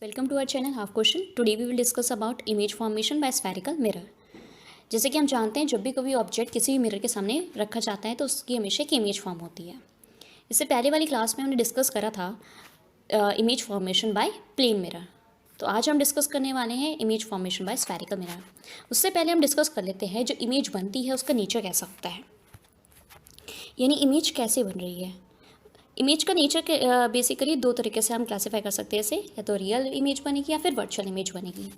Welcome to our channel half question. Today we will discuss about image formation by spherical mirror. जैसे कि हम जानते हैं जब भी कभी ऑब्जेक्ट किसी भी मिरर के सामने रखा जाता है तो उसकी हमेशा एक इमेज फॉर्म होती है। इससे पहले वाली क्लास में हमने डिस्कस करा था image formation by plane mirror. तो आज हम डिस्कस करने वाले हैं image formation by spherical mirror. उससे पहले हम डिस्कस कर लेते हैं जो इमेज बनती है उसका नेचर कैसा होता है, यानी इमेज कैसे बन रही है। इमेज का नेचर के बेसिकली दो तरीके से हम क्लासीफाई कर सकते हैं इसे, या तो रियल इमेज बनेगी या फिर वर्चुअल इमेज बनेगी।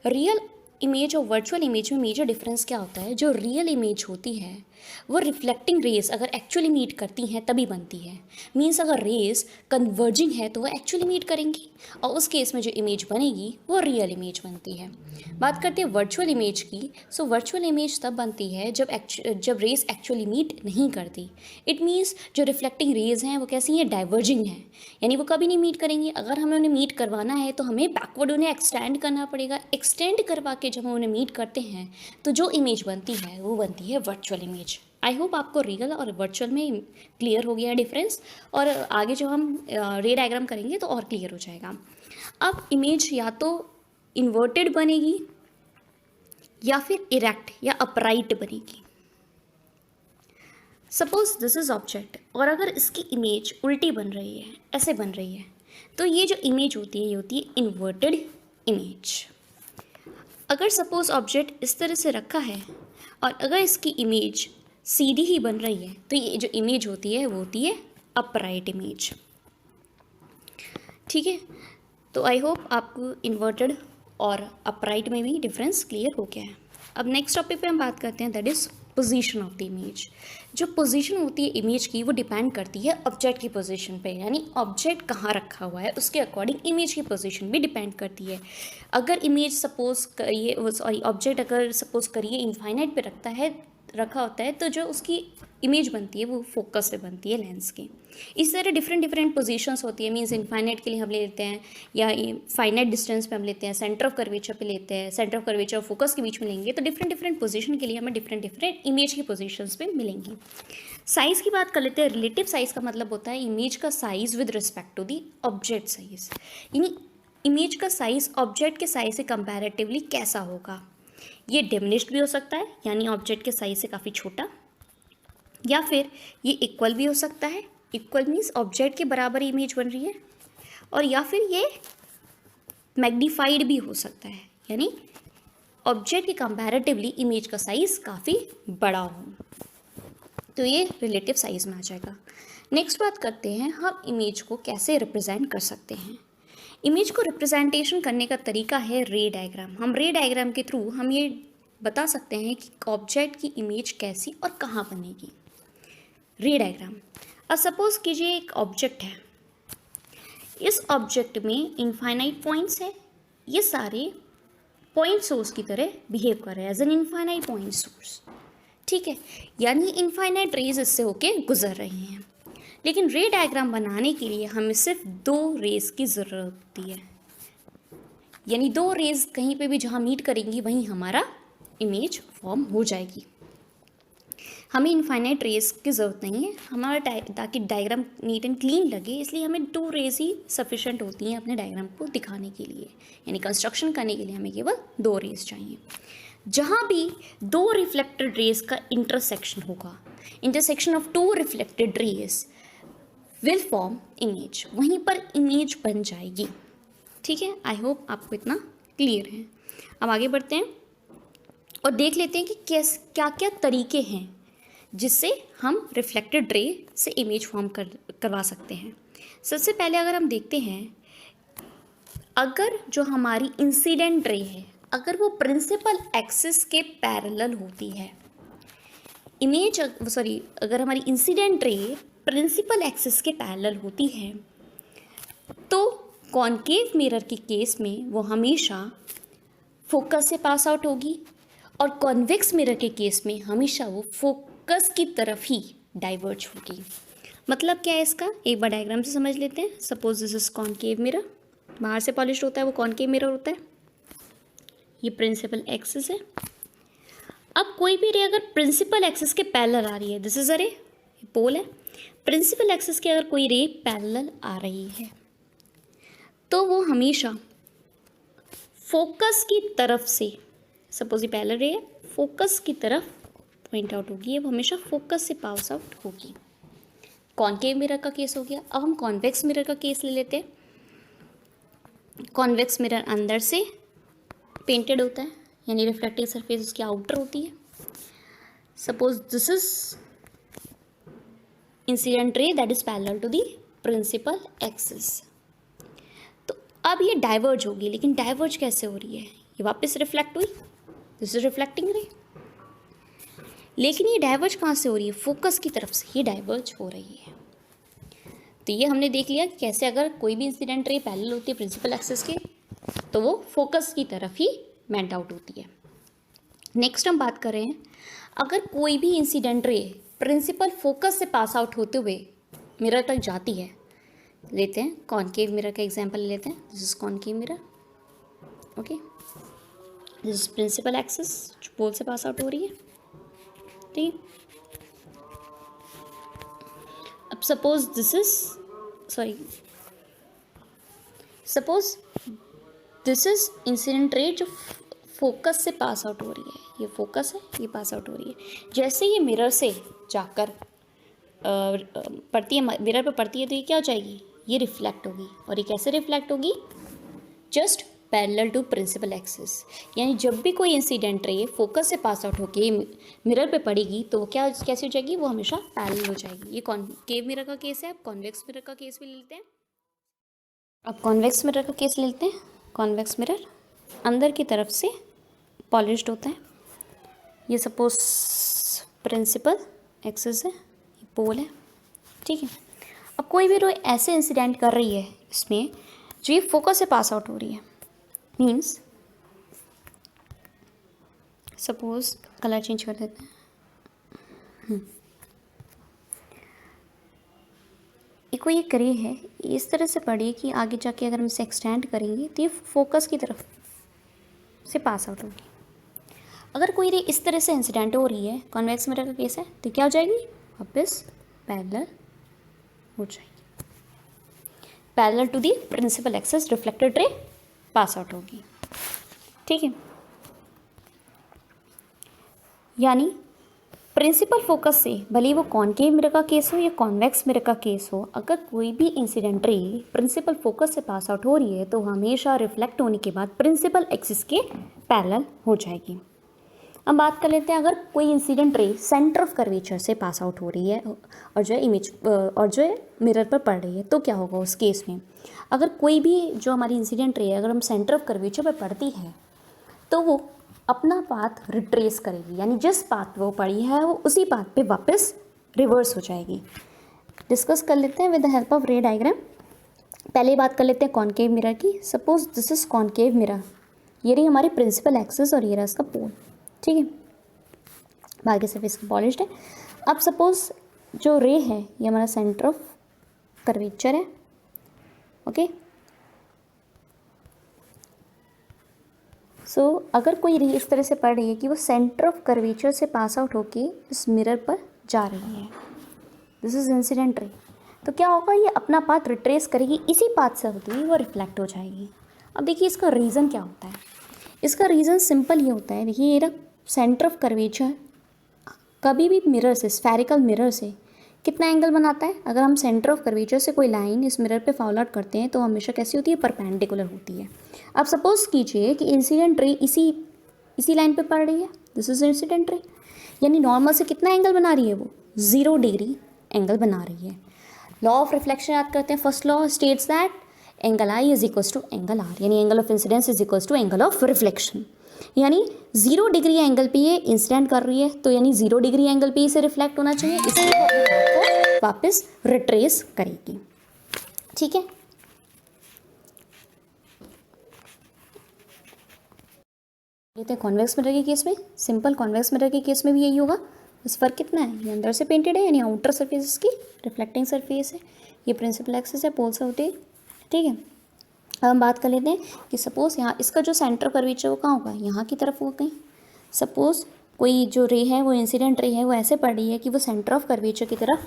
रियल इमेज और वर्चुअल इमेज में मेजर डिफरेंस क्या होता है, जो रियल इमेज होती है वो रिफ्लेक्टिंग रेज अगर एक्चुअली मीट करती हैं तभी बनती है। मीन्स अगर रेज कन्वर्जिंग है तो वो एक्चुअली मीट करेंगी और उस केस में जो इमेज बनेगी वो रियल इमेज बनती है। बात करते हैं वर्चुअल इमेज की। सो वर्चुअल इमेज तब बनती है जब रेज एक्चुअली मीट नहीं करती। इट मीन्स जो रिफ्लेक्टिंग रेज हैं वो कैसी हैं, डाइवर्जिंग हैं, यानी वो कभी नहीं मीट करेंगी। अगर हमें उन्हें मीट करवाना है तो हमें बैकवर्ड उन्हें एक्सटेंड करना पड़ेगा। एक्सटेंड करवा के जब हम उन्हें मीट करते हैं तो जो इमेज बनती है वो बनती है वर्चुअल इमेज। आई होप आपको रियल और वर्चुअल में क्लियर हो गया है डिफरेंस, और आगे जो हम रे डायग्राम करेंगे तो और क्लियर हो जाएगा। अब इमेज या तो इन्वर्टेड बनेगी या फिर इरेक्ट या अपराइट बनेगी। सपोज दिस इज ऑब्जेक्ट और अगर इसकी इमेज उल्टी बन रही है, ऐसे बन रही है, तो ये जो इमेज होती है ये होती है इन्वर्टेड इमेज। अगर सपोज ऑब्जेक्ट इस तरह से रखा है और अगर इसकी इमेज सीधी ही बन रही है तो ये जो इमेज होती है वो होती है अपराइट इमेज। ठीक है, तो आई होप आपको इन्वर्टेड और अपराइट में भी डिफरेंस क्लियर हो गया है। अब नेक्स्ट टॉपिक पे हम बात करते हैं, that is position of the image. जो पोजीशन होती है इमेज की वो डिपेंड करती है ऑब्जेक्ट की पोजीशन पे, यानी ऑब्जेक्ट कहाँ रखा हुआ है उसके अकॉर्डिंग इमेज की पोजीशन भी डिपेंड करती है। अगर इमेज सपोज करिए, सॉरी ऑब्जेक्ट अगर सपोज करिए इनफाइनाइट पे रखा होता है तो जो उसकी इमेज बनती है वो फोकस से बनती है, लेंस की। इस तरह डिफरेंट डिफरेंट पोजीशंस होती है। मीन्स इनफाइनाइट के लिए हम ले लेते हैं या फाइनाइट डिस्टेंस पे हम लेते हैं, सेंटर ऑफ कर्वेचर पे लेते हैं, सेंटर ऑफ कर्वेचर और फोकस के बीच में लेंगे तो डिफरेंट डिफरेंट पोजीशन के लिए हमें डिफरेंट डिफरेंट इमेज की पोजीशंस पे मिलेंगी। साइज़ की बात कर लेते हैं। रिलेटिव साइज़ का मतलब होता है इमेज का size with respect to the object size, यानी इमेज का साइज़ ऑब्जेक्ट के साइज़ से कंपैरेटिवली कैसा होगा। ये डिमिनिश्ड भी हो सकता है, यानी ऑब्जेक्ट के साइज से काफ़ी छोटा, या फिर ये इक्वल भी हो सकता है। इक्वल मीन्स ऑब्जेक्ट के बराबर इमेज बन रही है, और या फिर ये मैग्नीफाइड भी हो सकता है, यानी ऑब्जेक्ट के कंपैरेटिवली इमेज का साइज काफ़ी बड़ा हो, तो ये रिलेटिव साइज में आ जाएगा। नेक्स्ट बात करते हैं हम इमेज को कैसे रिप्रेजेंट कर सकते हैं। इमेज को रिप्रेजेंटेशन करने का तरीका है रे डायग्राम। हम रे डायग्राम के थ्रू हम ये बता सकते हैं कि ऑब्जेक्ट की इमेज कैसी और कहाँ बनेगी। रे डायग्राम, अब सपोज कीजिए एक ऑब्जेक्ट है, इस ऑब्जेक्ट में इनफाइनाइट पॉइंट्स है, ये सारे पॉइंट सोर्स की तरह बिहेव कर रहे हैं as an infinite point source. ठीक है, यानी इनफाइनाइट रेज इससे होके गुजर रही हैं। लेकिन रे डायग्राम बनाने के लिए हमें सिर्फ दो रेज की ज़रूरत होती है, यानी दो रेज कहीं पे भी जहाँ मीट करेंगी वहीं हमारा इमेज फॉर्म हो जाएगी। हमें इनफाइनाइट रेज की ज़रूरत नहीं है हमारा ताकि डायग्राम नीट एंड क्लीन लगे, इसलिए हमें दो रेज ही सफिशेंट होती हैं अपने डायग्राम को दिखाने के लिए, यानी कंस्ट्रक्शन करने के लिए हमें केवल दो रेज चाहिए। जहाँ भी दो रिफ्लेक्टेड रेज का इंटरसेक्शन होगा, intersection of two reflected rays will form image, वहीं पर इमेज बन जाएगी। ठीक है, आई होप आपको इतना क्लियर है। अब आगे बढ़ते हैं और देख लेते हैं कि क्या क्या तरीके हैं जिससे हम रिफ्लेक्टेड रे से इमेज फॉर्म करवा सकते हैं। सबसे पहले अगर हम देखते हैं, अगर जो हमारी इंसिडेंट रे है अगर वो प्रिंसिपल एक्सिस के पैरेलल होती है, अगर हमारी इंसिडेंट रे प्रिंसिपल एक्सिस के पैरेलल होती है तो कॉनकेव मिरर के केस में वो हमेशा फोकस से पास आउट होगी, और कॉन्वेक्स मिरर के केस में हमेशा वो फोकस की तरफ ही डाइवर्ज होगी। मतलब क्या है इसका, एक बार डायग्राम से समझ लेते हैं। Suppose this is concave mirror, बाहर से पॉलिश होता है वो कॉनकेव मिरर होता है, ये प्रिंसिपल एक्सिस है। अब कोई भी रे अगर प्रिंसिपल एक्सिस के पैरेलल आ रही है, दिस इज अ रे, पोल है, प्रिंसिपल एक्सिस के अगर कोई रे पैरेलल आ रही है तो वो हमेशा फोकस की तरफ से, सपोज ये पैरेलल रे है, फोकस की तरफ पॉइंट आउट होगी, ये हमेशा फोकस से पास आउट होगी। कॉनकेव मिरर का केस हो गया। अब हम कॉन्वेक्स मिरर का केस ले लेते हैं। कॉन्वेक्स मिरर अंदर से पेंटेड होता है, यानी रिफ्लेक्टिंग सरफेस उसकी आउटर होती है। Suppose this is incident ray that is parallel to the principal axis. तो अब ये डाइवर्ज होगी, लेकिन डाइवर्ज कैसे हो रही है, ये वापस रिफ्लेक्ट हुई, दिस इज रिफ्लेक्टिंग रे, लेकिन ये डाइवर्ज कहाँ से हो रही है, फोकस की तरफ से ये डाइवर्ज हो रही है। तो ये हमने देख लिया कि कैसे अगर कोई भी इंसिडेंट रे पैरेलल होती है प्रिंसिपल एक्सिस के, तो वो फोकस की तरफ ही बेंट आउट होती है। नेक्स्ट हम बात कर रहे हैं, अगर कोई भी इंसिडेंट रे प्रिंसिपल फोकस से पास आउट होते हुए मिरर तक जाती है, लेते हैं कॉनकेव मिरर का एग्जांपल लेते हैं। This is concave mirror, okay, this is principal axis जो पोल से पास आउट हो रही है, ठीक। अब suppose this is suppose this is incident रे जो फोकस से पास आउट हो रही है, ये फोकस है, ये पास आउट हो रही है। जैसे ये मिरर से जाकर पड़ती है, मिरर पर पड़ती है, तो ये क्या हो जाएगी, ये रिफ्लेक्ट होगी। और ये कैसे रिफ्लेक्ट होगी, just parallel to principal axis, यानी जब भी कोई इंसिडेंट रे फोकस से पास आउट होके मिरर पे पड़ेगी तो वो क्या कैसे हो जाएगी, वो हमेशा पैरेलल हो जाएगी। ये कॉनकेव मिरर का केस है। अब कॉन्वेक्स मिरर का केस भी ले लेते हैं। अब कॉन्वेक्स मिरर का केस ले लेते हैं। कॉन्वेक्स मिरर अंदर की तरफ से पॉलिश्ड होता है। ये सपोज प्रिंसिपल एक्सिस है, ये पोल है, ठीक है। अब कोई भी रो ऐसे इंसिडेंट कर रही है इसमें जो ये फोकस से पास आउट हो रही है, मीन्स सपोज कलर चेंज कर देते हैं। कोई एक रे है, इस तरह से पड़ी कि आगे जाके अगर हम इसे एक्सटेंड करेंगे तो ये फोकस की तरफ से पास आउट होगी। अगर कोई रे इस तरह से इंसिडेंट हो रही है, कॉन्वेक्स मिरर का केस है, तो क्या हो जाएगी, वापस पैरेलल हो जाएगी, parallel to the principal axis reflected ray pass out होगी, ठीक है। यानी प्रिंसिपल फोकस से, भले वो कॉनकेव मिरर का केस हो या कॉन्वेक्स मिरर का केस हो, अगर कोई भी इंसिडेंट रे प्रिंसिपल फोकस से पास आउट हो रही है तो हमेशा रिफ्लेक्ट होने के बाद प्रिंसिपल एक्सिस के पैरेलल हो जाएगी। अब बात कर लेते हैं, अगर कोई incident ray centre of curvature से पास आउट हो रही है और जो है इमेज और जो है मिरर पर पड़ रही है, तो क्या होगा उस केस में, अगर कोई भी जो हमारी इंसिडेंट रे है अगर हम सेंटर ऑफ कर्वेचर पर पड़ती है तो वो अपना पाथ रिट्रेस करेगी, यानी जिस पाथ पे वो पड़ी है वो उसी पाथ पे वापस रिवर्स हो जाएगी। डिस्कस कर लेते हैं विद द हेल्प ऑफ रे डायग्राम। पहले बात कर लेते हैं कॉनकेव मिरर की। Suppose this is concave mirror, ये रही हमारी प्रिंसिपल एक्सिस और ये रहा इसका पोल, ठीक है, बाकी सरफेस पॉलिश्ड है। अब सपोज जो रे है ये हमारा सेंटर ऑफ कर्वेचर है, ओके। सो अगर कोई रे इस तरह से पड़ रही है कि वो सेंटर ऑफ कर्वेचर से पास आउट होके इस मिरर पर जा रही है, दिस इज इंसिडेंट रे, तो क्या होगा, ये अपना पाथ रिट्रेस करेगी, इसी पाथ से होती हुई वो रिफ्लेक्ट हो जाएगी। अब देखिए इसका रीज़न क्या होता है, इसका रीज़न सिंपल ये होता है, देखिए ये सेंटर ऑफ कर्वेचर कभी भी मिरर से, स्फेरिकल मिरर से कितना एंगल बनाता है, अगर हम सेंटर ऑफ कर्वेचर से कोई लाइन इस मिरर पे फॉलो आउट करते हैं तो हमेशा कैसी होती है, परपेंडिकुलर होती है। अब सपोज कीजिए कि इंसिडेंट रे इसी लाइन पे पड़ रही है, दिस इज इंसिडेंट रे, यानी नॉर्मल से कितना एंगल बना रही है, वो 0 डिग्री एंगल बना रही है। लॉ ऑफ रिफ्लेक्शन याद करते हैं, first law states that angle I is equals to angle R, यानी angle of incidence is equals to angle of reflection. यानी 0 डिग्री एंगल पे ये इंसिडेंट कर रही है, तो यानी 0 डिग्री एंगल पे इसे रिफ्लेक्ट होना चाहिए, इसलिए वो अपने पाथ को वापस रिट्रेस करेगी, ठीक है। ये कॉन्वेक्स मिरर के केस में, सिंपल कॉन्वेक्स मिरर के केस में भी यही होगा, बस फर्क कितना है, ये अंदर से पेंटेड है यानी आउटर सरफेस इसकी रिफ्लेक्टिंग सरफेस है, ये प्रिंसिपल एक्सिस है, पोल से होती है, ठीक है। अब हम बात कर लेते हैं कि सपोज यहाँ इसका जो सेंटर कर्वेचर वो कहाँ होगा, यहाँ की तरफ होगा कहीं। सपोज कोई जो रे है वो इंसिडेंट रे है वो ऐसे पड़ रही है कि वो सेंटर ऑफ कर्वेचर की तरफ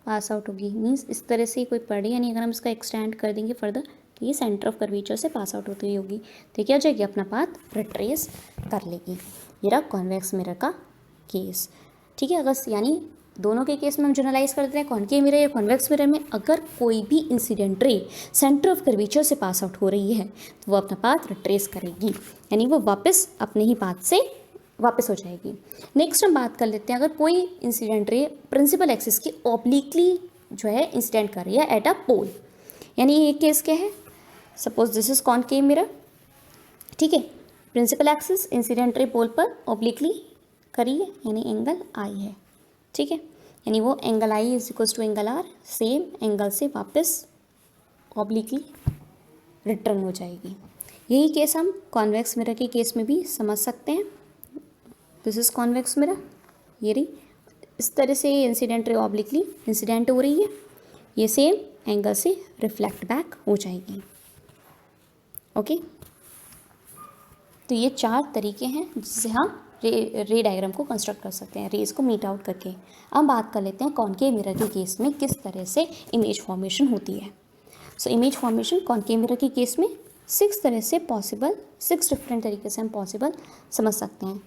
पास आउट होगी, मीन्स इस तरह से कोई पड़ रही है, यानी अगर हम इसका एक्सटेंड कर देंगे फर्दर तो ये सेंटर ऑफ कर्वेचर से पास आउट होती हुई होगी, तो ये क्या हो जाएगी, अपना पाथ रिट्रेस कर लेगी। ये रहा कॉन्वेक्स मिरर का केस। ठीक है, अगर यानी दोनों के केस में हम जनरलाइज कर देते हैं, कॉनकेव मिरर या कॉन्वेक्स मिरर में अगर कोई भी incident ray centre of curvature से पास आउट हो रही है तो वो अपना पाथ रिट्रेस करेगी, यानी वो वापस अपने ही पाथ से वापस हो जाएगी। नेक्स्ट हम बात कर लेते हैं, अगर कोई इंसिडेंट रे प्रिंसिपल एक्सिस की ऑब्लिकली जो है इंसिडेंट कर रही है एट अ पोल, यानी ये केस क्या है, suppose this is concave mirror, ठीक है, प्रिंसिपल एक्सिस इंसिडेंट रे पोल पर ऑब्लिकली करी है, यानी एंगल आई है, ठीक है, यानी वो angle I is equals to angle r, same angle से वापस ऑब्लिकली रिटर्न हो जाएगी। यही केस हम कॉन्वेक्स मिरर के केस में भी समझ सकते हैं। दिस इज कॉन्वेक्स मिरर, ये रही, इस तरह से इंसिडेंट रे ऑब्लिकली इंसिडेंट हो रही है, ये सेम एंगल से रिफ्लेक्ट बैक हो जाएगी। ओके, तो ये 4 तरीके हैं जिससे हम रे डायग्राम को कंस्ट्रक्ट कर सकते हैं, रेज को मीट आउट करके। अब बात कर लेते हैं कॉनकेव मिरर के केस में किस तरह से इमेज फॉर्मेशन होती है। So image formation concave mirror के केस में 6 तरह से पॉसिबल, 6 डिफरेंट तरीके से हम पॉसिबल समझ सकते हैं।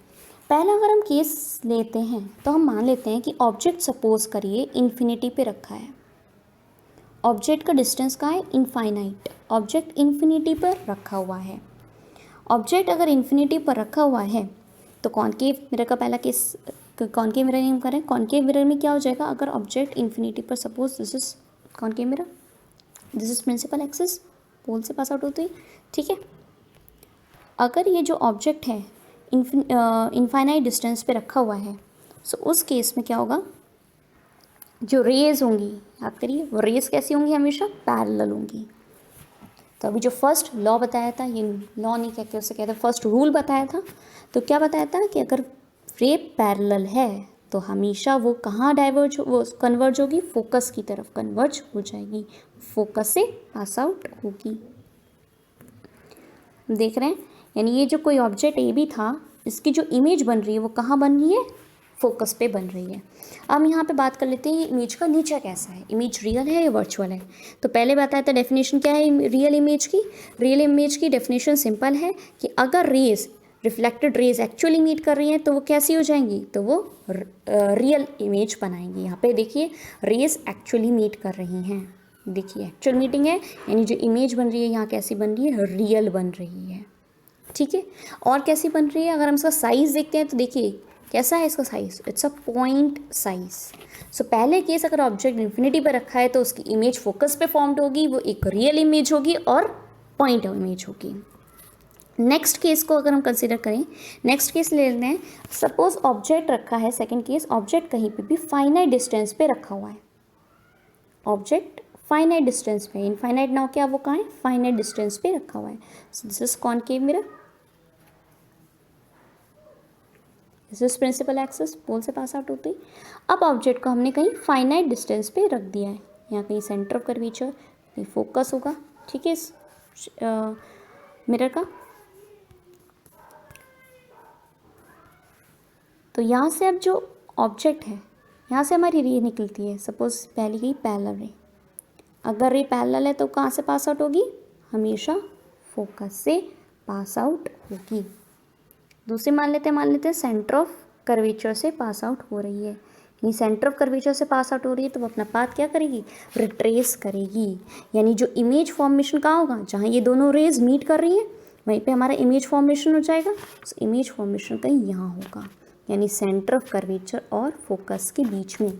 पहला अगर हम केस लेते हैं तो हम मान लेते हैं कि ऑब्जेक्ट सपोज करिए इन्फिनिटी पे रखा है, ऑब्जेक्ट का डिस्टेंस कहाँ है, इनफाइनाइट, ऑब्जेक्ट इन्फिनिटी पर रखा हुआ है। ऑब्जेक्ट अगर इन्फिनिटी पर रखा हुआ है तो कॉनकेव मिरर का पहला केस, कॉनकेव मिरर हम करें, कॉनकेव मिरर में क्या हो जाएगा, अगर ऑब्जेक्ट इन्फिनिटी पर, suppose this is concave mirror, this is principal axis, pole से पास आउट होती है, ठीक है, अगर ये जो ऑब्जेक्ट है इनफाइनाइट डिस्टेंस पे रखा हुआ है, सो उस केस में क्या होगा, जो रेज होंगी, याद करिए वो रेज कैसी होंगी, हमेशा पैरेलल होंगी। तो अभी जो फर्स्ट लॉ बताया था, ये लॉ नहीं कह के उसे कहते, फर्स्ट रूल बताया था, तो क्या बताया था कि अगर रे पैरेलल है तो हमेशा वो कहाँ डाइवर्ज, वो कन्वर्ज होगी, फोकस की तरफ कन्वर्ज हो जाएगी, फोकस से पास आउट होगी। देख रहे हैं, यानी ये जो कोई ऑब्जेक्ट ए भी था, इसकी जो इमेज बन रही है वो कहाँ बन रही है, फोकस पे बन रही है। अब यहाँ पे बात कर लेते हैं इमेज का नेचर कैसा है, इमेज रियल है या वर्चुअल है। तो पहले बताया था डेफिनेशन क्या है रियल इमेज की, रियल इमेज की डेफिनेशन सिंपल है कि अगर rays, reflected rays actually meet कर रही हैं तो वो कैसी हो जाएंगी, तो वो रियल इमेज बनाएंगी। यहाँ पे देखिए रेज एक्चुअली मीट कर रही हैं, देखिए एक्चुअल मीटिंग है, यानी जो इमेज बन रही है यहाँ कैसी बन रही है, रियल बन रही है, ठीक है। और कैसी बन रही है, अगर हम इसका साइज़ देखते हैं तो देखिए कैसा है इसका size, it's a point size. So पहले केस अगर ऑब्जेक्ट इन्फिनिटी पर रखा है तो उसकी इमेज फोकस पे फॉर्म्ड होगी, वो एक रियल इमेज होगी और पॉइंट इमेज होगी। नेक्स्ट केस को अगर हम कंसिडर करें, नेक्स्ट केस ले लेते हैं, सपोज ऑब्जेक्ट रखा है, सेकंड केस ऑब्जेक्ट कहीं पे भी फाइनाइट डिस्टेंस पे रखा हुआ है, ऑब्जेक्ट फाइनाइट डिस्टेंस पे, इनफाइनाइट ना हो क्या, वो कहाँ है, फाइनाइट डिस्टेंस पे रखा हुआ है। So this is concave mirror, this is principal axis, pole से पास आउट होती है। अब ऑब्जेक्ट को हमने कहीं फाइनाइट डिस्टेंस पे रख दिया है, यहाँ कहीं सेंटर ऑफ कर्वेचर, कहीं फोकस होगा, ठीक है, इस मिरर का। तो यहाँ से अब जो ऑब्जेक्ट है, यहाँ से हमारी रे निकलती है, सपोज पहली गई पैरेलल रे, अगर रे पैरेलल है तो कहाँ से पास आउट होगी, हमेशा फोकस से पास आउट होगी। दूसरी मान लेते हैं सेंटर ऑफ कर्वेचर से पास आउट हो रही है, यानी सेंटर ऑफ कर्वेचर से पास आउट हो रही है तो वो अपना पाथ क्या करेगी, रिट्रेस करेगी, यानी जो इमेज फॉर्मेशन कहाँ होगा, जहाँ ये दोनों रेज मीट कर रही हैं वहीं पे हमारा इमेज फॉर्मेशन हो जाएगा। इमेज फॉर्मेशन कहीं यहाँ होगा, यानी सेंटर ऑफ कर्वेचर और फोकस के बीच में।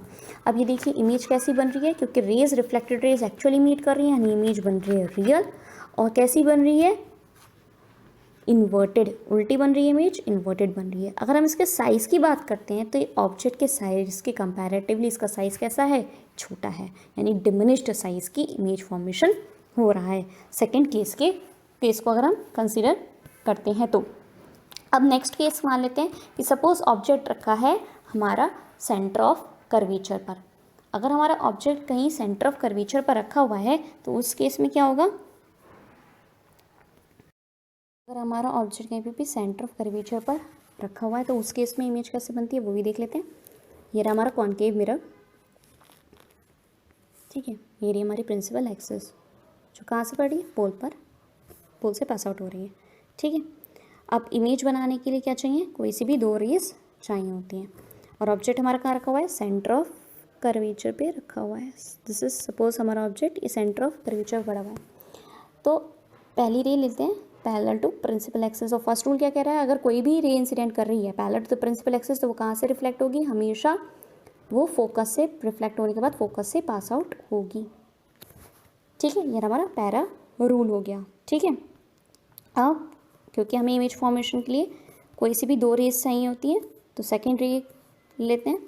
अब ये देखिए इमेज कैसी बन रही है, क्योंकि rays, reflected rays actually meet कर रही है, यानी इमेज बन रही है रियल, और कैसी बन रही है, इन्वर्टेड, उल्टी बन रही है इमेज, इन्वर्टेड बन रही है। अगर हम इसके साइज़ की बात करते हैं तो ये ऑब्जेक्ट के साइज़ के कंपैरेटिवली इसका साइज़ कैसा है, छोटा है, यानी डिमिनिश्ड साइज़ की इमेज फॉर्मेशन हो रहा है सेकेंड केस को अगर हम कंसिडर करते हैं तो। अब नेक्स्ट केस मान लेते हैं कि सपोज ऑब्जेक्ट रखा है हमारा सेंटर ऑफ कर्वेचर पर। अगर हमारा ऑब्जेक्ट कहीं सेंटर ऑफ कर्वेचर पर रखा हुआ है तो उस केस में क्या होगा, अगर हमारा ऑब्जेक्ट कहीं भी सेंटर ऑफ कर्वेचर पर रखा हुआ है तो उस केस में इमेज कैसे बनती है वो भी देख लेते हैं। ये रहा हमारा कॉनकेव मिरर, ठीक है, ये रही हमारी प्रिंसिपल एक्सिस जो कहाँ से पड़ रही है, पोल पर, पोल से पास आउट हो रही है, ठीक है। अब इमेज बनाने के लिए क्या चाहिए, कोई सी भी दो रेज चाहिए होती हैं, और ऑब्जेक्ट हमारा कहाँ रखा हुआ है, सेंटर ऑफ कर्वेचर पे रखा हुआ है। दिस इज सपोज हमारा ऑब्जेक्ट इस सेंटर ऑफ कर्वेचर पड़ा हुआ है। तो पहली रे लेते हैं पैरेलल टू प्रिंसिपल एक्सिस, और फर्स्ट रूल क्या कह रहा है, अगर कोई भी रे इंसिडेंट कर रही है parallel to the principal axis, तो वो कहाँ से रिफ्लेक्ट होगी, हमेशा वो फोकस से रिफ्लेक्ट होने के बाद फोकस से पास आउट होगी, ठीक है। ये हमारा पैरा रूल हो गया, ठीक है। अब क्योंकि हमें इमेज फॉर्मेशन के लिए कोई सी भी दो रेज चाहिए होती हैं, तो सेकेंड रे लेते हैं।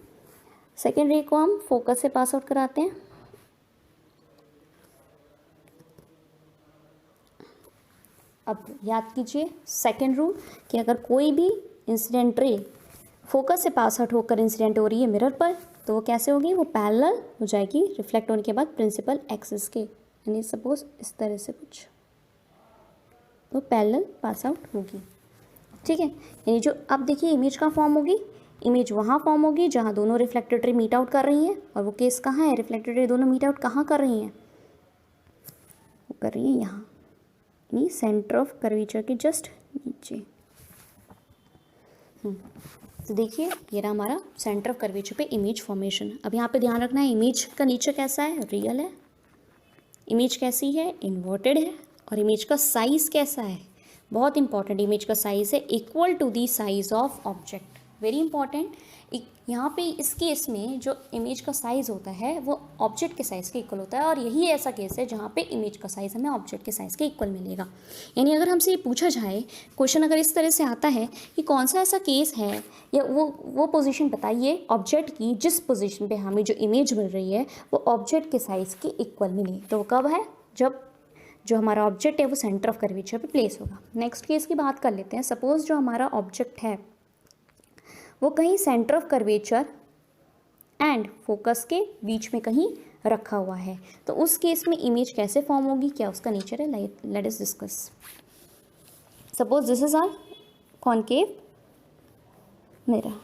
सेकेंड रे को हम फोकस से पास आउट कराते हैं। अब याद कीजिए सेकेंड रूल कि अगर कोई भी इंसिडेंट रे फोकस से पास आउट होकर इंसिडेंट हो रही है मिरर पर, तो वो कैसे होगी, वो पैरेलल हो जाएगी रिफ्लेक्ट होने के बाद प्रिंसिपल एक्सिस के, यानी सपोज इस तरह से कुछ, तो पैरेलल पास आउट होगी, ठीक है। यानी जो अब देखिए इमेज कहाँ फॉर्म होगी, इमेज वहाँ फॉर्म होगी जहाँ दोनों रिफ्लेक्टेड रे मीट आउट कर रही हैं, और वो केस कहाँ है, रिफ्लेक्टेड रे दोनों मीट आउट कहाँ कर रही हैं, वो कर रही है यहाँ, यानी सेंटर ऑफ कर्वेचर के जस्ट नीचे। तो देखिए ये रहा हमारा सेंटर ऑफ कर्वेचर पे इमेज फॉर्मेशन। अब यहाँ पे ध्यान रखना है इमेज का नेचर कैसा है, रियल है, इमेज कैसी है, इन्वर्टेड है, और इमेज का साइज़ कैसा है, बहुत इंपॉर्टेंट, इमेज का साइज़ है equal to the size of object, very important. यहाँ पे इस केस में जो इमेज का साइज़ होता है वो ऑब्जेक्ट के साइज़ के इक्वल होता है, और यही ऐसा केस है जहाँ पे इमेज का साइज़ हमें ऑब्जेक्ट के साइज़ के इक्वल मिलेगा। यानी अगर हमसे ये पूछा जाए, क्वेश्चन अगर इस तरह से आता है कि कौन सा ऐसा केस है या वो पोजीशन बताइए ऑब्जेक्ट की जिस पोजीशन पे हमें जो इमेज मिल रही है वो ऑब्जेक्ट के साइज़ के इक्वल मिले, तो वो कब है, जब जो हमारा ऑब्जेक्ट है वो सेंटर ऑफ कर्वेचर पे प्लेस होगा। नेक्स्ट केस की बात कर लेते हैं। सपोज जो हमारा ऑब्जेक्ट है वो कहीं centre of curvature and focus के बीच में कहीं रखा हुआ है, तो उस केस में इमेज कैसे फॉर्म होगी, क्या उसका नेचर है, let us discuss. Suppose this is our concave mirror,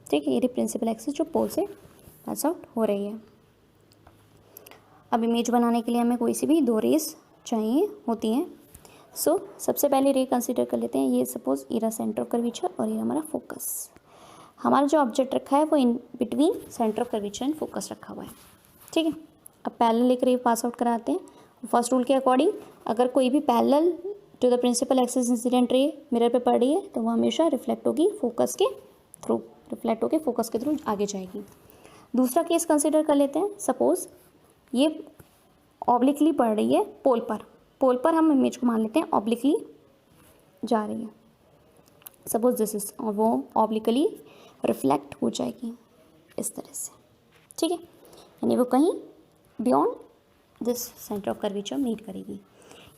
ठीक है, ये प्रिंसिपल एक्सिस जो पोल से पास आउट हो रही है। अब इमेज बनाने के लिए हमें कोई सी भी दो रेस चाहिए होती हैं। सो सबसे पहले रे कंसीडर कर लेते हैं, ये सपोज इरा सेंटर ऑफ कर्वेचर और ये हमारा फोकस। हमारा जो ऑब्जेक्ट रखा है वो in between centre of curvature and focus रखा हुआ है, ठीक है। अब पैरेलल एक रे पास आउट कराते हैं। फर्स्ट रूल के अकॉर्डिंग अगर कोई भी parallel to the principal axis incident ray mirror पे पड़ रही है तो वो हमेशा रिफ्लेक्ट होगी फोकस के थ्रू, रिफ्लेक्ट होकर फोकस के थ्रू आगे जाएगी। दूसरा केस कंसिडर कर लेते हैं। सपोज ये ऑब्लिकली पड़ रही है पोल पर, पोल पर हम इमेज को मान लेते हैं ऑब्लिकली जा रही है। सपोज दिस इज, और वो ऑब्लिकली रिफ्लेक्ट हो जाएगी इस तरह से, ठीक है, यानी वो कहीं beyond this centre of curvature meet करेगी।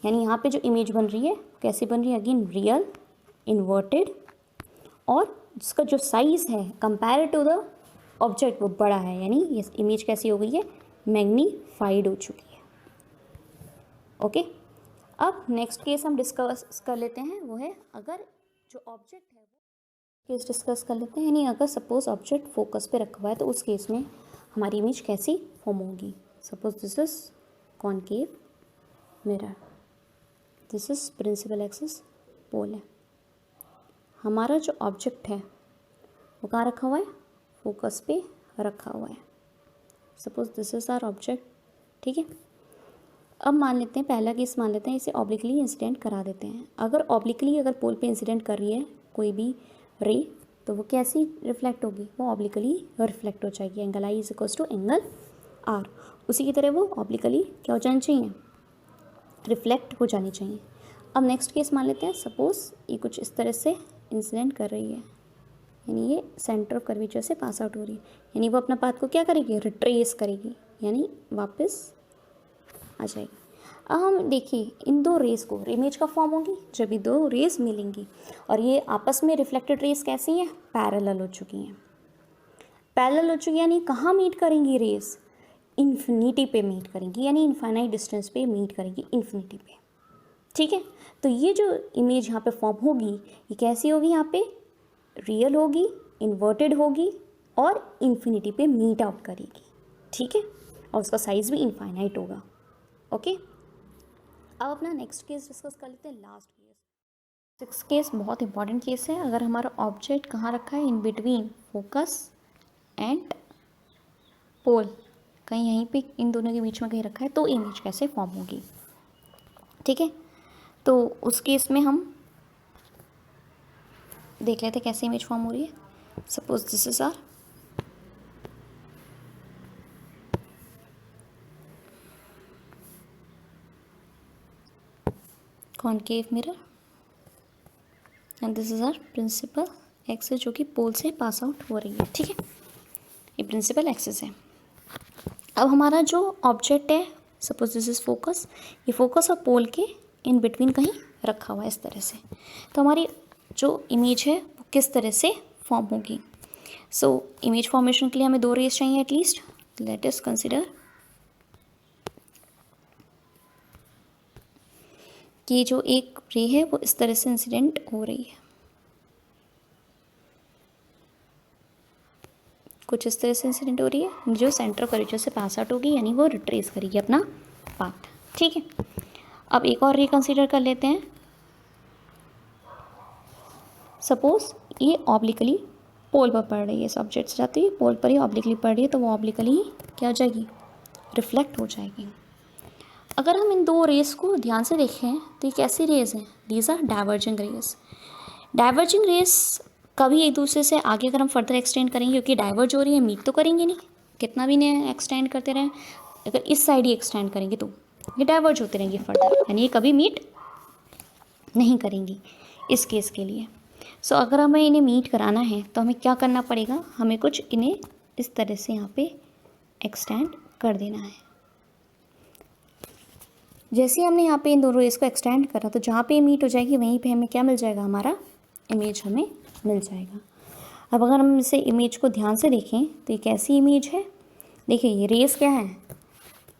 यानी यहाँ पे जो इमेज बन रही है कैसी बन रही है, अगेन रियल, इन्वर्टेड, और जिसका जो साइज़ है कंपेयर टू द ऑब्जेक्ट वो बड़ा है, यानी ये इमेज कैसी हो गई है, मैग्नीफाइड हो चुकी है, ओके। अब नेक्स्ट केस हम डिस्कस कर लेते हैं, वो है अगर जो ऑब्जेक्ट है वो केस डिस्कस कर लेते हैं, यानी अगर सपोज ऑब्जेक्ट फोकस पे रखा हुआ है तो उस केस में हमारी इमेज कैसी फॉर्म होगी। Suppose this is concave mirror, this is principal axis pole है, हमारा जो ऑब्जेक्ट है वो कहाँ रखा हुआ है, फोकस पे रखा हुआ है। Suppose this is our object, ठीक है। अब मान लेते हैं, पहला केस मान लेते हैं, इसे ऑब्लिकली इंसिडेंट करा देते हैं। अगर ऑब्लिकली अगर पोल पे इंसिडेंट कर रही है कोई भी रे तो वो कैसी रिफ्लेक्ट होगी, वो ऑब्लिकली रिफ्लेक्ट हो जाएगी। Angle I is equals to angle r, उसी की तरह वो ऑब्लिकली क्या हो जानी चाहिए, रिफ्लेक्ट हो जानी चाहिए। अब नेक्स्ट केस मान लेते हैं। सपोज ये कुछ इस तरह से इंसिडेंट कर रही है, यानी ये सेंटर ऑफ कर्वेचर से पास आउट हो रही है, यानी वो अपना पाथ को क्या करेगी, रिट्रेस करेगी, यानी वापस आ जाएगी। अब हम देखिए इन दो रेस को इमेज का फॉर्म होगी जब ये दो रेस मिलेंगी, और ये आपस में रिफ्लेक्टेड रेस कैसी हैं, पैरेलल हो चुकी हैं। पैरेलल हो चुकी यानी कहाँ मीट करेंगी रेस, इन्फिनिटी पे मीट करेंगी, यानी इनफाइनाइट डिस्टेंस पे मीट करेंगी, इन्फिनिटी पे, ठीक है। तो ये जो इमेज यहाँ पे फॉर्म होगी ये कैसी होगी, यहाँ पे रियल होगी, इन्वर्टेड होगी और इन्फिनिटी पे मीट आउट करेगी, ठीक है, और उसका साइज़ भी इनफाइनाइट होगा, ओके, अब अपना नेक्स्ट केस डिस्कस कर लेते हैं, लास्ट केस। सिक्स केस बहुत इंपॉर्टेंट केस है। अगर हमारा ऑब्जेक्ट कहाँ रखा है, in between focus and pole, कहीं यहीं पे इन दोनों के बीच में कहीं रखा है, तो इमेज कैसे फॉर्म होगी। ठीक है, तो उस केस में हम देख लेते हैं कैसे इमेज फॉर्म हो रही है। Suppose this is our concave mirror and this is our principal axis, जो कि पोल से पास आउट हो रही है। ठीक है, ये प्रिंसिपल एक्सिस है। अब हमारा जो ऑब्जेक्ट है, सपोज दिस इज फोकस, ये फोकस और पोल के इन बिटवीन कहीं रखा हुआ है इस तरह से। तो हमारी जो इमेज है वो किस तरह से फॉर्म होगी। सो इमेज फॉर्मेशन के लिए हमें 2 रेज चाहिए एटलीस्ट। लेट अस कंसिडर कि जो एक रे है वो इस तरह से इंसिडेंट हो रही है, कुछ इस तरह से इंसिडेंट हो रही है, जो सेंटर ऑफ कर्वेचर से पास आउट होगी, यानी वो रिट्रेस करेगी अपना पाथ। ठीक है, अब एक और रे कंसिडर कर लेते हैं। सपोज ये ऑब्लिकली पोल पर पड़ रही है, इस ऑब्जेक्ट से जाती है पोल पर ही ऑब्लिकली पड़ रही है, तो वो ऑब्लिकली क्या हो जाएगी, रिफ्लेक्ट हो जाएगी। अगर हम इन 2 रेस को ध्यान से देखें तो ये कैसी रेस हैं, these are diverging rays. Diverging rays कभी एक दूसरे से आगे अगर हम फर्दर एक्सटेंड करेंगे, क्योंकि डाइवर्ज हो रही है, मीट तो करेंगे नहीं, कितना भी नहीं एक्सटेंड करते रहें, अगर इस साइड ही एक्सटेंड करेंगे तो ये डाइवर्ज होते रहेंगे फर्दर, यानी ये कभी मीट नहीं करेंगी इस केस के लिए। सो अगर हमें इन्हें मीट कराना है तो हमें क्या करना पड़ेगा, हमें कुछ इन्हें इस तरह से यहाँ पे एक्सटेंड कर देना है। जैसे हमने यहाँ पे इन दोनों रेस को एक्सटेंड करा, तो जहाँ पे मीट हो जाएगी वहीं पे हमें क्या मिल जाएगा, हमारा इमेज हमें मिल जाएगा। अब अगर हम इसे इमेज को ध्यान से देखें तो ये कैसी इमेज है, देखिए ये रेस क्या है,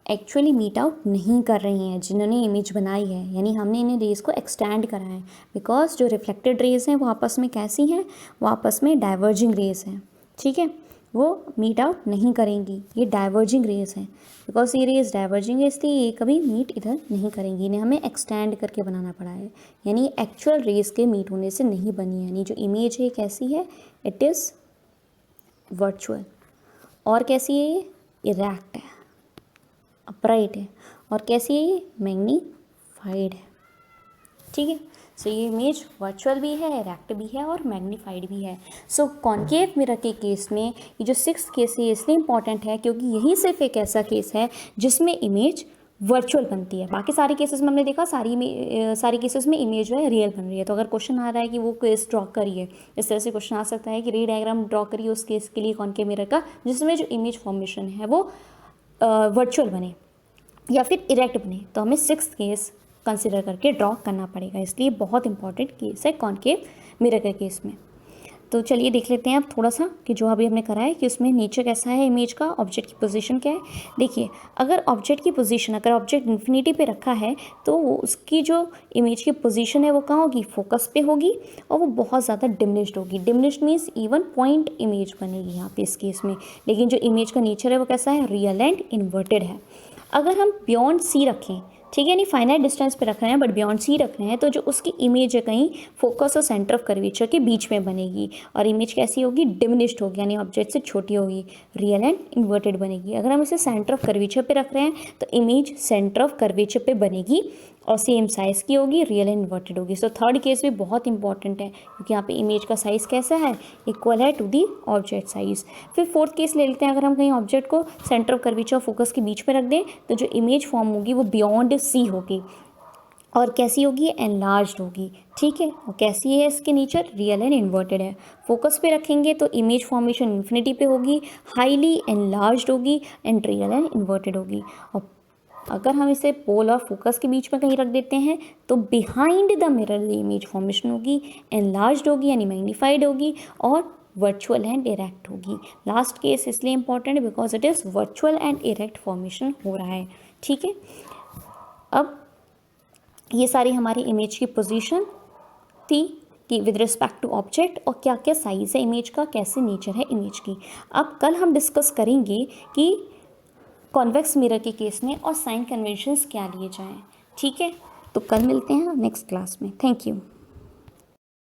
एक्चुअली मीट आउट नहीं कर रही हैं जिन्होंने इमेज बनाई है, यानी हमने इन्हें रेस को एक्सटेंड करा है। बिकॉज जो रिफ्लेक्टेड रेस हैं वो आपस में कैसी हैं, वो आपस में डाइवर्जिंग रेस हैं। ठीक है, वो मीट आउट नहीं करेंगी, ये डाइवर्जिंग रेस हैं। बिकॉज ये रेस डाइवर्जिंग रेस थी, ये कभी मीट इधर नहीं करेंगी, इन्हें हमें एक्सटेंड करके बनाना पड़ा है, यानी एक्चुअल रेस के मीट होने से नहीं बनी है। यानी जो इमेज है कैसी है, इट इज़ वर्चुअल। और कैसी है, ये इरेक्ट है, अपराइट है। और कैसी है, ये मैग्नीफाइड है। ठीक है, सो ये इमेज वर्चुअल भी है, इरेक्ट भी है और मैग्नीफाइड भी है। सो कॉनकेव मिरर के केस में ये जो 6th केस है इसलिए इंपॉर्टेंट है क्योंकि यही सिर्फ एक ऐसा केस है जिसमें इमेज वर्चुअल बनती है। बाकी सारे केसेस में हमने देखा सारी केसेस में इमेज जो है रियल बन रही है। तो अगर क्वेश्चन आ रहा है कि वो केस ड्रॉ करिए, इस तरह से क्वेश्चन आ सकता है कि रे डायग्राम ड्रॉ करिए उस केस के लिए कॉनकेव मिरर का जिसमें जो इमेज फॉर्मेशन है वो वर्चुअल बने या फिर इरेक्ट बने, तो हमें 6th केस कंसिडर करके ड्रॉ करना पड़ेगा। इसलिए बहुत इंपॉर्टेंट केस है कॉनकेव मिरर के केस में। तो चलिए देख लेते हैं अब थोड़ा सा कि जो अभी हमने करा है कि उसमें नेचर कैसा है इमेज का, ऑब्जेक्ट की पोजीशन क्या है। देखिए, अगर ऑब्जेक्ट की पोजीशन, अगर ऑब्जेक्ट इन्फिनिटी पे रखा है तो वो उसकी जो इमेज की पोजीशन है वो कहाँ होगी, फोकस पे होगी और वो बहुत ज़्यादा डिमिनिश्ड होगी। Diminished means even point image बनेगी यहाँ पे इस केस में। लेकिन जो इमेज का नेचर है वो कैसा है, रियल एंड इन्वर्टेड है। अगर हम बियॉन्ड सी रखें, ठीक है, नहीं फाइनाइट डिस्टेंस पे रख रहे हैं बट बियॉन्ड सी रख रहे हैं, तो जो उसकी इमेज है कहीं फोकस और सेंटर ऑफ कर्वेचर के बीच में बनेगी और इमेज कैसी होगी, डिमिनिश्ड होगी, यानी ऑब्जेक्ट से छोटी होगी, रियल एंड इन्वर्टेड बनेगी। अगर हम इसे सेंटर ऑफ कर्वेचर पे रख रहे हैं तो इमेज सेंटर ऑफ कर्वेचर पे बनेगी और सेम साइज़ की होगी, रियल एंड इन्वर्टेड होगी। सो 3rd केस भी बहुत इंपॉर्टेंट है क्योंकि यहाँ पे इमेज का साइज़ कैसा है, इक्वल है टू दी ऑब्जेक्ट साइज़। फिर 4th केस ले लेते हैं, अगर हम कहीं ऑब्जेक्ट को सेंटर ऑफ कर्वेचर और फोकस के बीच में रख दें तो जो इमेज फॉर्म होगी वो बियॉन्ड सी होगी और कैसी होगी, एनलार्ज्ड होगी। ठीक है, और कैसी है इसके नेचर, रियल एंड इन्वर्टेड है। फोकस पे रखेंगे तो इमेज फॉर्मेशन इन्फिनिटी पे होगी, हाईली एनलार्ज्ड होगी एंड रियल एंड इन्वर्टेड होगी। और अगर हम इसे पोल और फोकस के बीच में कहीं रख देते हैं तो behind the mirror the image formation होगी, एनलार्ज्ड होगी यानी मैग्नीफाइड होगी और वर्चुअल एंड इरेक्ट होगी। लास्ट केस इसलिए important because it is virtual and erect formation हो रहा है। ठीक है, अब ये सारी हमारी इमेज की पोजीशन थी कि विद रिस्पेक्ट टू ऑब्जेक्ट और क्या क्या साइज़ है इमेज का, कैसे नेचर है इमेज की। अब कल हम डिस्कस करेंगे कि कॉन्वेक्स मिरर के केस में और साइन कन्वेंशंस क्या लिए जाएं। ठीक है, तो कल मिलते हैं नेक्स्ट क्लास में। Thank you.